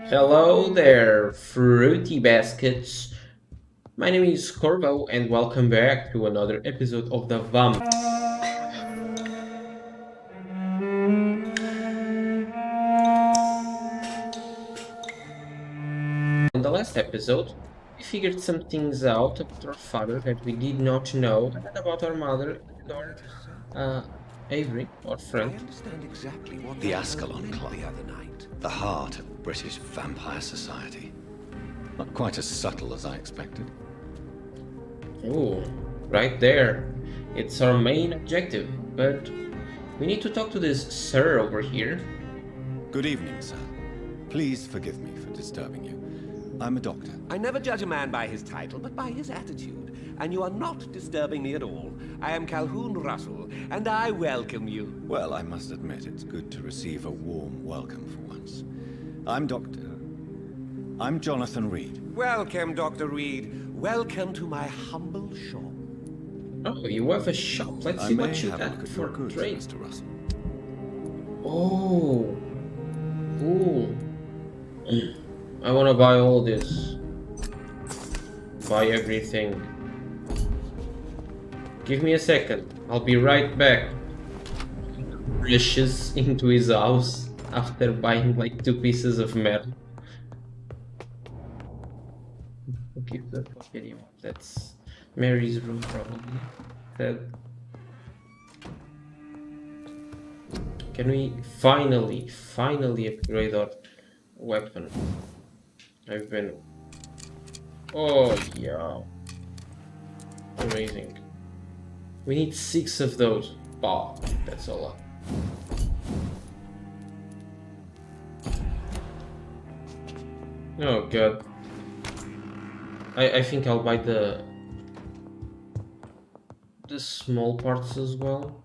Hello there, fruity baskets. My name is Corvo, and welcome back to another episode of the Vamp. In the last episode, we figured some things out about our father that we did not know, and about our mother and our Avery, our friend. I understand exactly what The that Ascalon meant Club. the other night. The heart of British vampire society. Not quite as subtle as I expected. Ooh, right there. It's our main objective, but we need to talk to this sir over here. Good evening, sir. Please forgive me for disturbing you. I'm a doctor. I never judge a man by his title, but by his attitude. And you are not disturbing me at all. I am Calhoun Russell, and I welcome you. Well, I must admit it's good to receive a warm welcome for once. I'm Jonathan Reid. Welcome, Dr. Reid. Welcome to my humble shop. Oh, you have a shop. Let's I see may what you have a look got at for your goods, trade. Mr. Russell. Oh, ooh. I wanna buy all this. Buy everything. Give me a second. I'll be right back. Rushes into his house after buying like 2 pieces of metal. Give the fuck anyone. That's Mary's room probably. That. Can we finally upgrade our weapon? I've been... Oh, yeah. Amazing. We need 6 of those. Wow, that's a lot. Oh, God. I think I'll buy the small parts as well.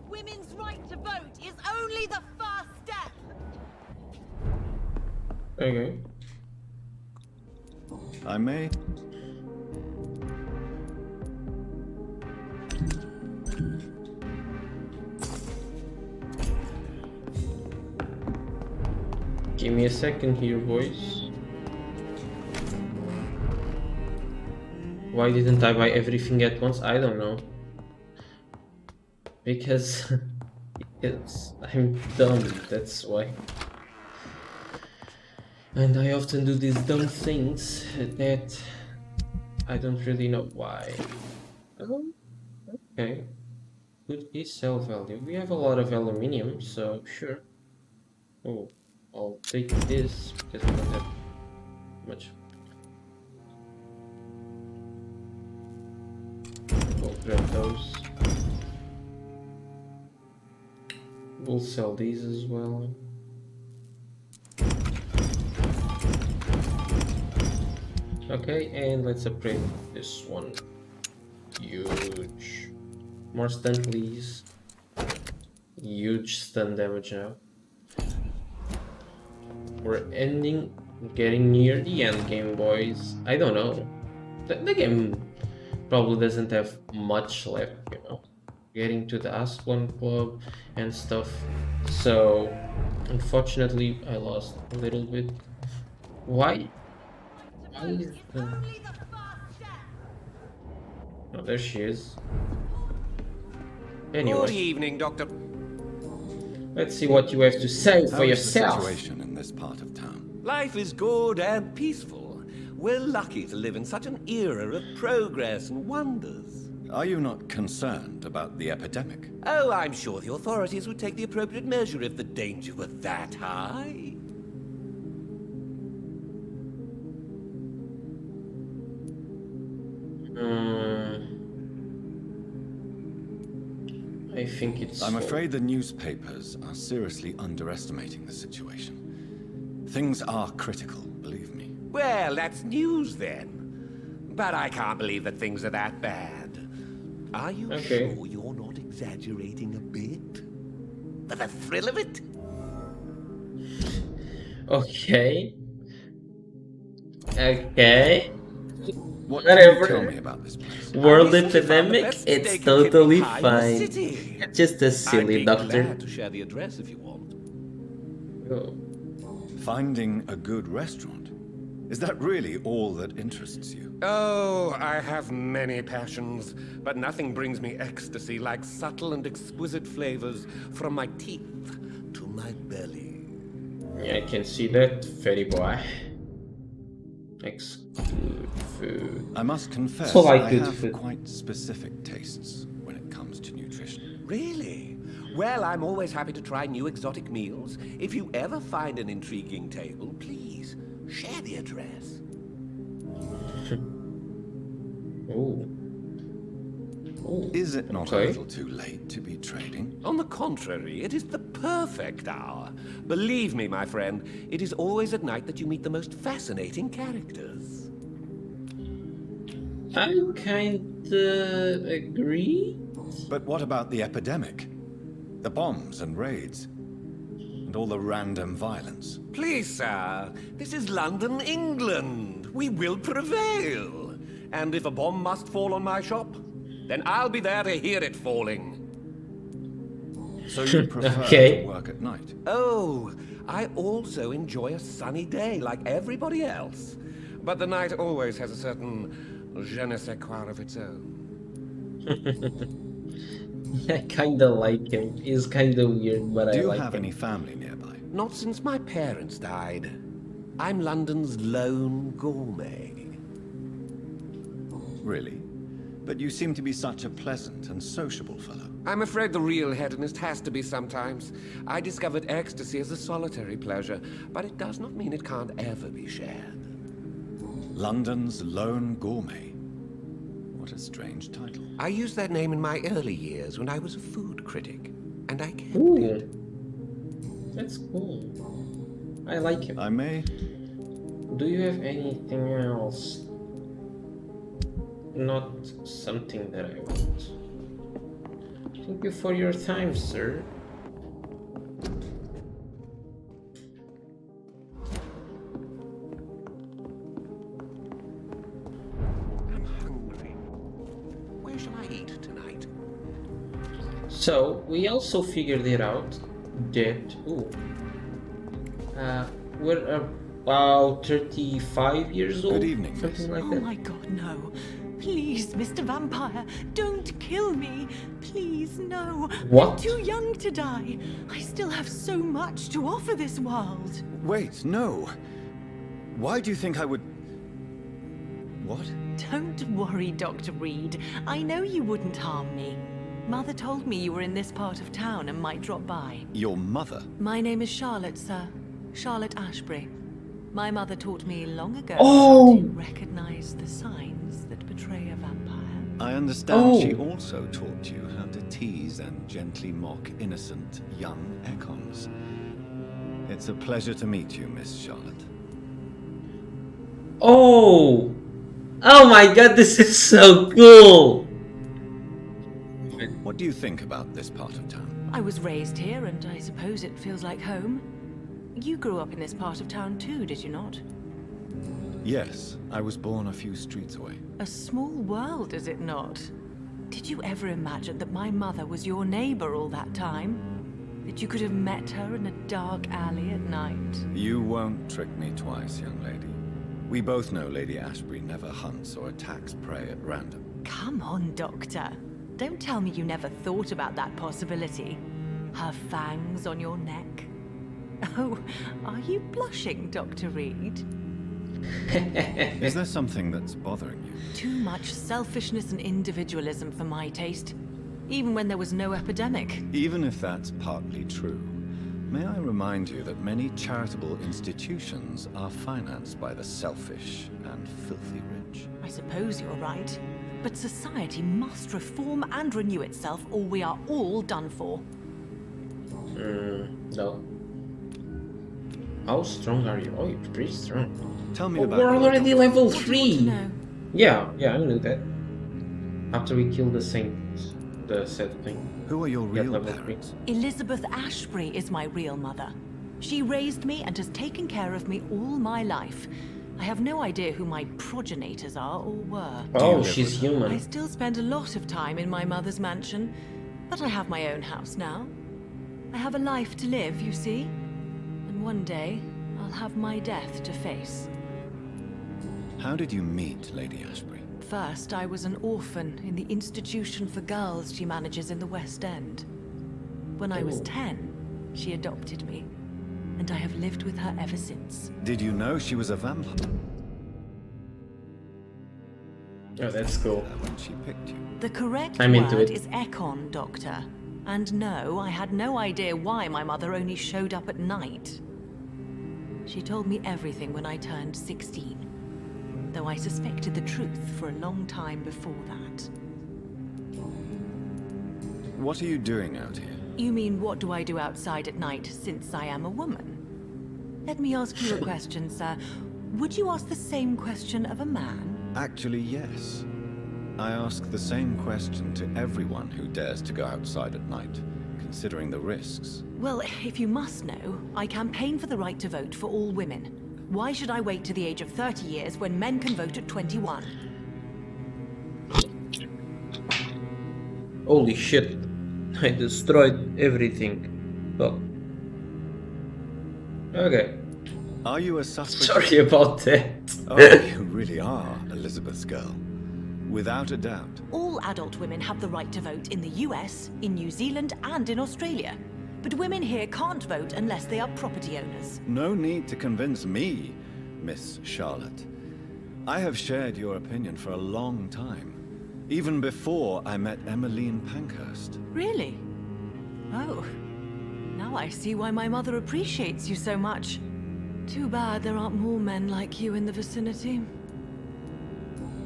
Women's right to vote is only the first step. Okay. I may... Give me a second here, boys. Why didn't I buy everything at once? I don't know. Because I'm dumb, that's why. And I often do these dumb things that I don't really know why. Oh, okay. Good piece sell value. We have a lot of aluminium, so sure. Oh, I'll take this because I don't have much. I'll grab those. We'll sell these as well. Okay, and let's upgrade this one. Huge. More stun, please. Huge stun damage now. We're getting near the end game, boys. I don't know. The game probably doesn't have much left, you know. Getting to the Ascalon Club and stuff. So, unfortunately, I lost a little bit. Why? Why is the... Only the first step. Oh, there she is. Good Anyway, evening, Doctor. let's see what you have to say for How is yourself. the situation in this part of town? Life is good and peaceful. We're lucky to live in such an era of progress and wonders. Are you not concerned about the epidemic? Oh, I'm sure the authorities would take the appropriate measure if the danger were that high. I think it's... I'm afraid the newspapers are seriously underestimating the situation. Things are critical, believe me. Well, that's news then. But I can't believe that things are that bad. Are you Okay. sure you're not exaggerating a bit? For the thrill of it? Okay. Okay. What can you tell me Whatever. about this place? World I recently found the epidemic, best it's steak and kidney totally pie in the fine. city. It's just a I'd silly be doctor. glad to share the address if you want. Oh. Finding a good restaurant. Is that really all that interests you? Oh, I have many passions, but nothing brings me ecstasy like subtle and exquisite flavors from my teeth to my belly. Yeah, I can see that, fatty boy. Good food. I must confess, So like I good have food. quite specific tastes when it comes to nutrition. Really? Well, I'm always happy to try new exotic meals. If you ever find an intriguing table, please share the address. Oh. Oh. Is it not Okay. a little too late to be trading? On the contrary, it is the perfect hour. Believe me, my friend, it is always at night that you meet the most fascinating characters. I kinda agree. But what about the epidemic? The bombs and raids? And all the random violence? Please, sir, this is London, England. We will prevail. And if a bomb must fall on my shop, then I'll be there to hear it falling. So you prefer Okay. to work at night? Oh, I also enjoy a sunny day like everybody else. But the night always has a certain je ne sais quoi of its own. I kinda like him. He's kinda weird, but Do I you like have him. any family nearby? Not since my parents died. I'm London's lone gourmet. Really? But you seem to be such a pleasant and sociable fellow. I'm afraid the real hedonist has to be sometimes. I discovered ecstasy as a solitary pleasure, but it does not mean it can't ever be shared. London's lone gourmet. What a strange title. I used that name in my early years when I was a food critic, and I kept Ooh. it. That's cool. I like him. I may... Do you have anything else? Not something that I want. Thank you for your time, sir. I'm hungry. Where shall I eat tonight? So we also figured it out that we're about 35 years old. Good evening, miss. something like Oh that. my god, no. Please, Mr. Vampire, don't kill me. Please, no. What? I'm too young to die. I still have so much to offer this world. Wait, no. Why do you think I would... What? Don't worry, Dr. Reid. I know you wouldn't harm me. Mother told me you were in this part of town and might drop by. Your mother? My name is Charlotte, sir. Charlotte Ashbury. My mother taught me long ago Oh! how to recognize the signs that betray a vampire. I understand Oh. she also taught you how to tease and gently mock innocent young Ekons. It's a pleasure to meet you, Miss Charlotte. Oh! Oh my god, this is so cool! What do you think about this part of town? I was raised here, and I suppose it feels like home. You grew up in this part of town too, did you not? Yes, I was born a few streets away. A small world, is it not? Did you ever imagine that my mother was your neighbor all that time? That you could have met her in a dark alley at night? You won't trick me twice, young lady. We both know Lady Ashbury never hunts or attacks prey at random. Come on, Doctor. Don't tell me you never thought about that possibility. Her fangs on your neck. Oh, are you blushing, Dr. Reid? Is there something that's bothering you? Too much selfishness and individualism for my taste. Even when there was no epidemic. Even if that's partly true, may I remind you that many charitable institutions are financed by the selfish and filthy rich. I suppose you're right. But society must reform and renew itself, or we are all done for. No. How strong are you? Oh, you're pretty strong. Tell me Oh, about we're your already doctor. level What do you want 3. to know? Yeah, I knew that. After we killed the saint, the said thing. Who are your Yeah, real level parents? Elizabeth Ashbury is my real mother. She raised me and has taken care of me all my life. I have no idea who my progenitors are or were. Oh, she's I human. still spend a lot of time in my mother's mansion, but I have my own house now. I have a life to live, you see. And one day, I'll have my death to face. How did you meet Lady Ashbury? First, I was an orphan in the institution for girls she manages in the West End. When I was 10, she adopted me, and I have lived with her ever since. Did you know she was a vampire Oh, that's cool. when she picked you? The correct I'm into word it. is Ekon, Doctor. And no, I had no idea why my mother only showed up at night. She told me everything when I turned 16, though I suspected the truth for a long time before that. What are you doing out here? You mean, what do I do outside at night since I am a woman? Let me ask you a question, sir. Would you ask the same question of a man? Actually, yes. I ask the same question to everyone who dares to go outside at night, considering the risks. Well, if you must know, I campaign for the right to vote for all women. Why should I wait to the age of 30 years when men can vote at 21? Holy shit. I destroyed everything. Well. Okay. Are you a suffragette? Sorry about that. Oh, you really are Elizabeth's girl. Without a doubt. All adult women have the right to vote in the US, in New Zealand, and in Australia. But women here can't vote unless they are property owners. No need to convince me, Miss Charlotte. I have shared your opinion for a long time. Even before I met Emmeline Pankhurst. Really? Oh. Now I see why my mother appreciates you so much. Too bad there aren't more men like you in the vicinity.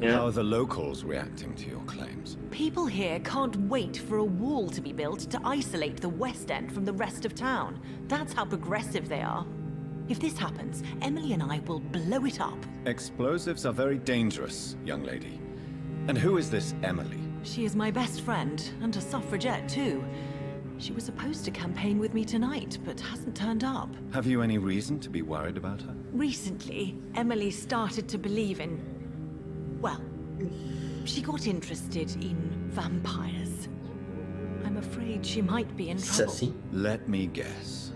How are the locals reacting to your claims? People here can't wait for a wall to be built to isolate the West End from the rest of town. That's how progressive they are. If this happens, Emily and I will blow it up. Explosives are very dangerous, young lady. And who is this Emily? She is my best friend, and a suffragette too. She was supposed to campaign with me tonight, but hasn't turned up. Have you any reason to be worried about her? Recently, Emily started to believe in... well, she got interested in vampires. I'm afraid she might be in trouble. Sassy. Let me guess.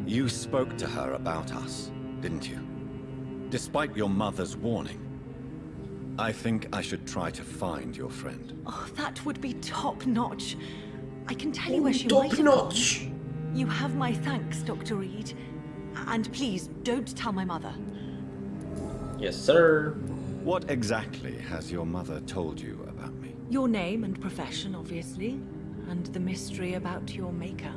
You spoke to her about us, didn't you? Despite your mother's warning. I think I should try to find your friend. Oh, that would be top-notch. I can tell you where she Top might have notch. gone. You have my thanks, Dr. Reid. And please, don't tell my mother. Yes, sir. What exactly has your mother told you about me? Your name and profession, obviously, and the mystery about your maker.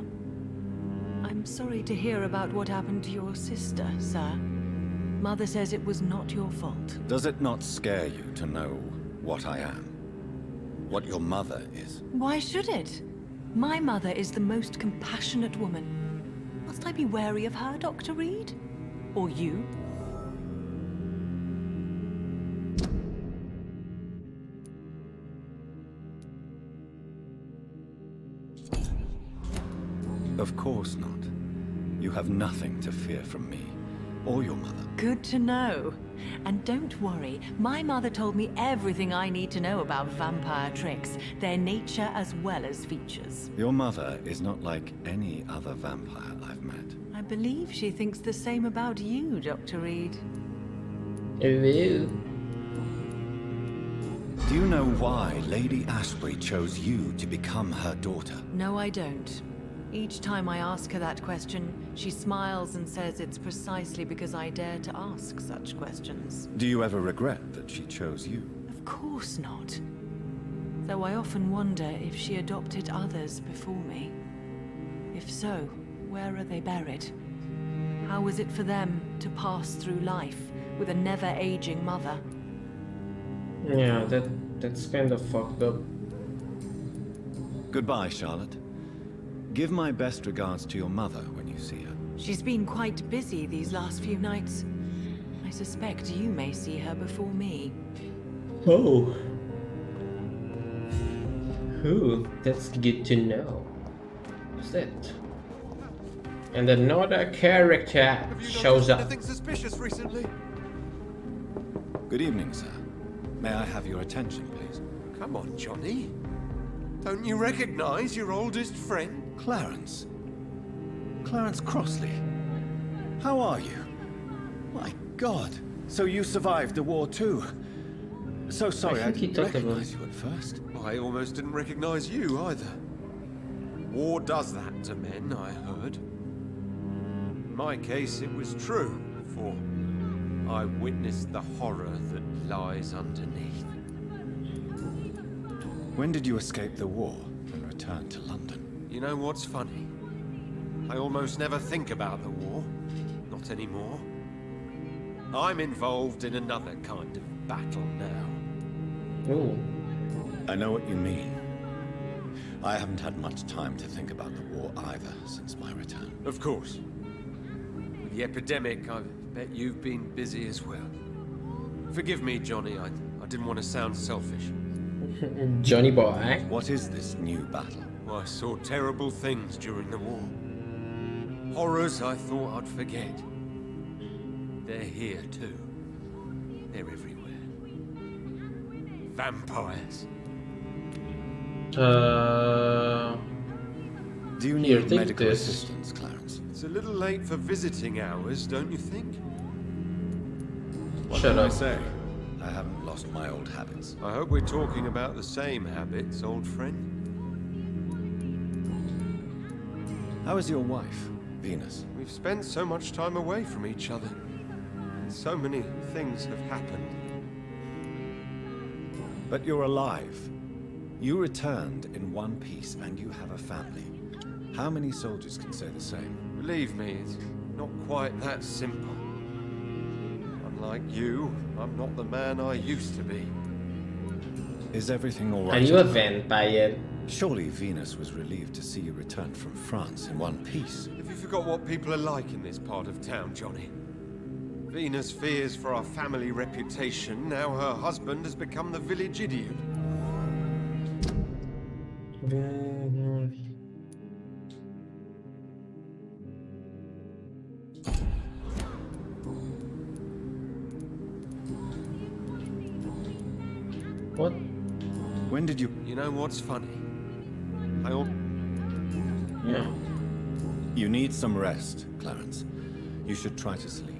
I'm sorry to hear about what happened to your sister, sir. Mother says it was not your fault. Does it not scare you to know what I am? What your mother is? Why should it? My mother is the most compassionate woman. Must I be wary of her, Dr. Reid? Or you? Of course not. You have nothing to fear from me, or your mother. Good to know. And don't worry, my mother told me everything I need to know about vampire tricks, their nature as well as features. Your mother is not like any other vampire I've met. I believe she thinks the same about you, Dr. Reid. Hello. Do you know why Lady Ashbury chose you to become her daughter? No, I don't. Each time I ask her that question, she smiles and says it's precisely because I dare to ask such questions. Do you ever regret that she chose you? Of course not. Though I often wonder if she adopted others before me. If so, where are they buried? How was it for them to pass through life with a never-aging mother? Yeah, that's kind of fucked up. Goodbye, Charlotte. Give my best regards to your mother when you see her. She's been quite busy these last few nights. I suspect you may see her before me. Oh. Ooh, that's good to know. What's that? And another character shows up. Nothing suspicious recently. Good evening, sir. May I have your attention, please? Come on, Johnny. Don't you recognize your oldest friend? Clarence. Clarence Crossley. How are you? My God. So you survived the war too. So sorry, I think he didn't talked about recognize you at first. I almost didn't recognize you either. War does that to men, I heard. In my case, it was true, for I witnessed the horror that lies underneath. When did you escape the war and return to London? You know what's funny? I almost never think about the war. Not anymore. I'm involved in another kind of battle now. Oh, I know what you mean. I haven't had much time to think about the war either since my return. Of course. With the epidemic, I bet you've been busy as well. Forgive me, Johnny, I didn't want to sound selfish. Johnny boy. What is this new battle? I saw terrible things during the war. Horrors I thought I'd forget. They're here too. They're everywhere. Vampires. Do you Here, need take medical this. assistance, Clarence? It's a little late for visiting hours, don't you think? What Shut can I up. say? I haven't lost my old habits. I hope we're talking about the same habits, old friend. How is your wife, Venus? We've spent so much time away from each other. And so many things have happened. But you're alive. You returned in one piece and you have a family. How many soldiers can say the same? Believe me, it's not quite that simple. Unlike you, I'm not the man I used to be. Is everything all Are right? you a vampire? Surely Venus was relieved to see you return from France in one piece. Have you forgot what people are like in this part of town, Johnny? Venus fears for our family reputation. Now her husband has become the village idiot. What? When did you... You know what's funny? Yeah. You need some rest, Clarence. You should try to sleep.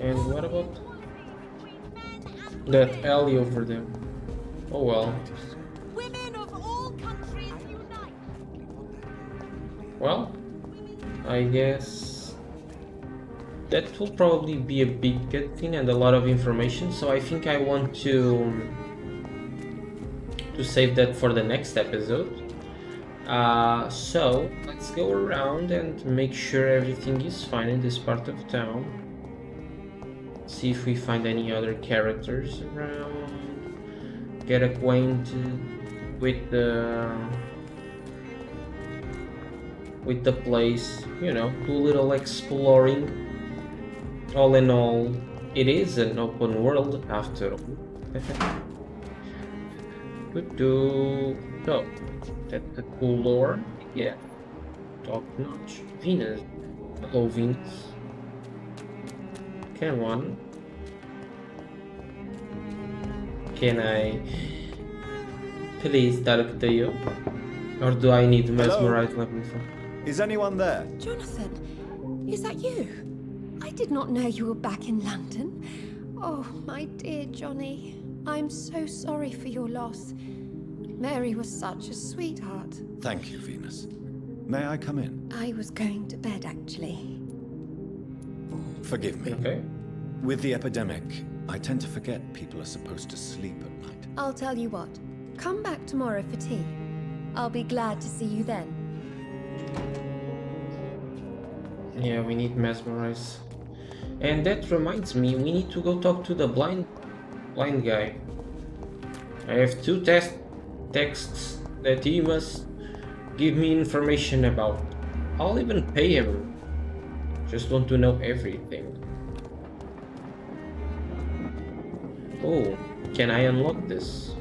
And what about that alley over there? Oh well. Women of all countries unite! Well, I guess that will probably be a big good thing and a lot of information. So I think I want to save that for the next episode. So let's go around and make sure everything is fine in this part of town. See if we find any other characters around. Get acquainted with the place. You know, do a little exploring. All in all, it is an open world after all. So, that's a cool lore. Yeah. Top notch. Venus. Hello, Venus. Come on. Can I please talk to you? Or do I need mesmerize level 4? Is anyone there? Jonathan, is that you? I did not know you were back in London. Oh, my dear Johnny. I'm so sorry for your loss. Mary was such a sweetheart. Thank you, Venus. May I come in? I was going to bed, actually. Forgive me. Okay. With the epidemic, I tend to forget people are supposed to sleep at night. I'll tell you what. Come back tomorrow for tea. I'll be glad to see you then. Yeah, we need mesmerize. And that reminds me, we need to go talk to the blind guy. I have two texts that he must give me information about. I'll even pay him. Just want to know everything. Oh, can I unlock this?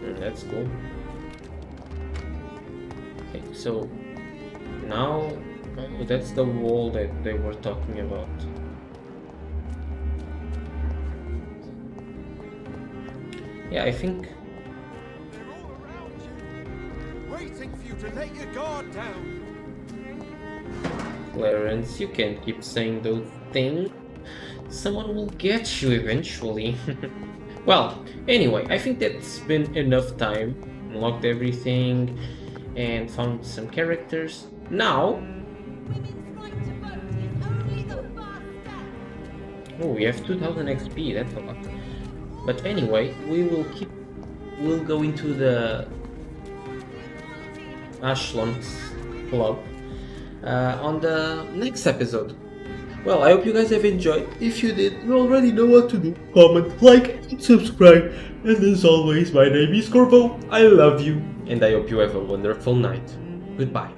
That's cool. Okay, so now Oh, that's the wall that they were talking about. Yeah, I think They're all around you, waiting for you to let your guard down. Clarence, you can't keep saying those things. Someone will get you eventually. Well, anyway, I think that's been enough time. Unlocked everything and found some characters. Now, oh, we have 2000 XP, that's a lot. But anyway, we'll go into the Ashlon's club on the next episode. Well, I hope you guys have enjoyed. If you did, you already know what to do. Comment, like, and subscribe. And as always, my name is Corvo. I love you, and I hope you have a wonderful night. Goodbye.